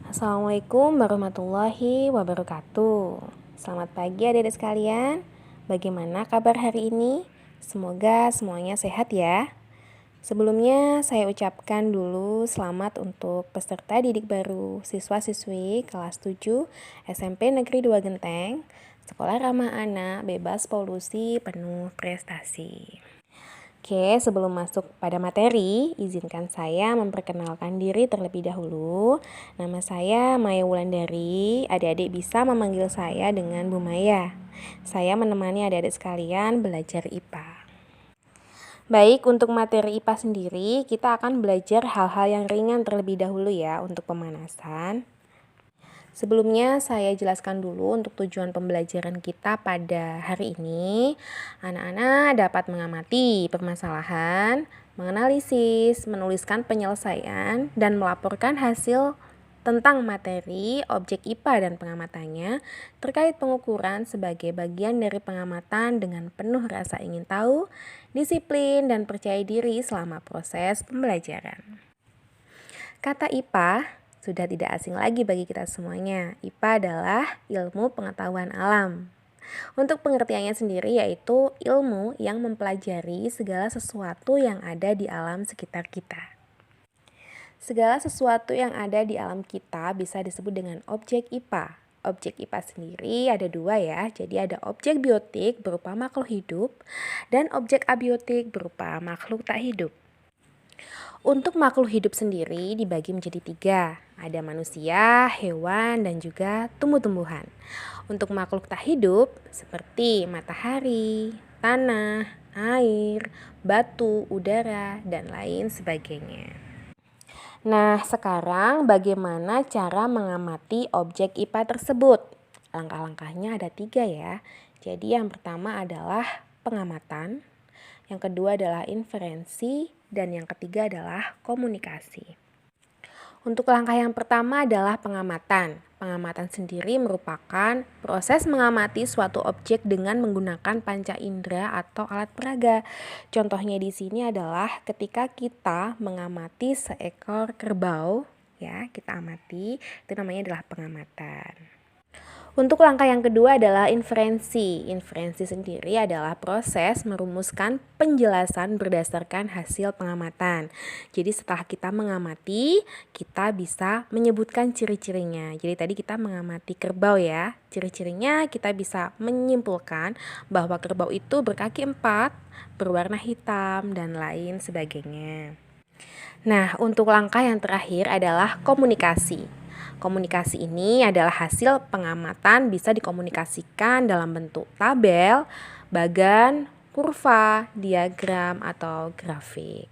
Assalamualaikum warahmatullahi wabarakatuh. Selamat pagi adik-adik sekalian. Bagaimana kabar hari ini? Semoga semuanya sehat ya. Sebelumnya saya ucapkan dulu selamat untuk peserta didik baru siswa-siswi kelas 7 SMP Negeri 2 Genteng, Sekolah Ramah Anak, Bebas Polusi, Penuh Prestasi. Oke, sebelum masuk pada materi, izinkan saya memperkenalkan diri terlebih dahulu. Nama saya Maya Wulandari, adik-adik bisa memanggil saya dengan Bu Maya. Saya menemani adik-adik sekalian belajar IPA. Baik, untuk materi IPA sendiri, kita akan belajar hal-hal yang ringan terlebih dahulu ya untuk pemanasan. Sebelumnya saya jelaskan dulu untuk tujuan pembelajaran kita pada hari ini. Anak-anak dapat mengamati permasalahan, menganalisis, menuliskan penyelesaian, dan melaporkan hasil tentang materi, objek IPA dan pengamatannya terkait pengukuran sebagai bagian dari pengamatan dengan penuh rasa ingin tahu, disiplin, dan percaya diri selama proses pembelajaran. Kata IPA sudah tidak asing lagi bagi kita semuanya. IPA adalah ilmu pengetahuan alam. Untuk pengertiannya sendiri yaitu ilmu yang mempelajari segala sesuatu yang ada di alam sekitar kita. Segala sesuatu yang ada di alam kita bisa disebut dengan objek IPA. Objek IPA sendiri ada dua ya, jadi ada objek biotik berupa makhluk hidup dan objek abiotik berupa makhluk tak hidup. Untuk makhluk hidup sendiri dibagi menjadi tiga. Ada manusia, hewan, dan juga tumbuh-tumbuhan. Untuk makhluk tak hidup seperti matahari, tanah, air, batu, udara, dan lain sebagainya. Nah, sekarang bagaimana cara mengamati objek IPA tersebut? Langkah-langkahnya ada tiga ya. Jadi yang pertama adalah pengamatan, yang kedua adalah inferensi, dan yang ketiga adalah komunikasi. Untuk langkah yang pertama adalah pengamatan. Pengamatan sendiri merupakan proses mengamati suatu objek dengan menggunakan panca indera atau alat peraga. Contohnya di sini adalah ketika kita mengamati seekor kerbau, ya, kita amati, itu namanya adalah pengamatan. Untuk langkah yang kedua adalah inferensi. Inferensi sendiri adalah proses merumuskan penjelasan berdasarkan hasil pengamatan. Jadi setelah kita mengamati, kita bisa menyebutkan ciri-cirinya. Jadi tadi kita mengamati kerbau ya. Ciri-cirinya kita bisa menyimpulkan bahwa kerbau itu berkaki 4, berwarna hitam, dan lain sebagainya. Nah, untuk langkah yang terakhir adalah komunikasi. Komunikasi ini adalah hasil pengamatan bisa dikomunikasikan dalam bentuk tabel, bagan, kurva, diagram, atau grafik.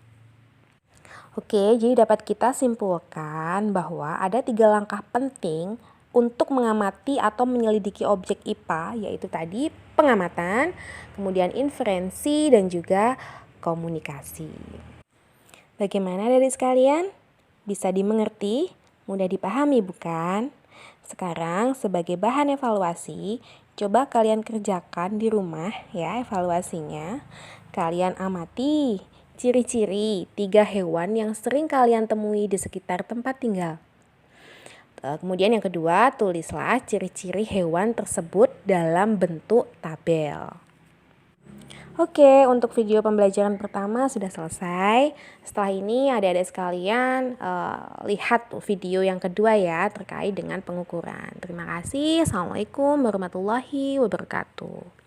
Oke, jadi dapat kita simpulkan bahwa ada 3 langkah penting untuk mengamati atau menyelidiki objek IPA, yaitu tadi pengamatan, kemudian inferensi, dan juga komunikasi. Bagaimana adik sekalian? Bisa dimengerti? Mudah dipahami bukan? Sekarang sebagai bahan evaluasi, coba kalian kerjakan di rumah ya evaluasinya. Kalian amati ciri-ciri 3 hewan yang sering kalian temui di sekitar tempat tinggal. Kemudian yang kedua, tulislah ciri-ciri hewan tersebut dalam bentuk tabel. Oke, untuk video pembelajaran pertama sudah selesai. Setelah ini adik-adik sekalian lihat video yang kedua ya terkait dengan pengukuran. Terima kasih. Assalamualaikum warahmatullahi wabarakatuh.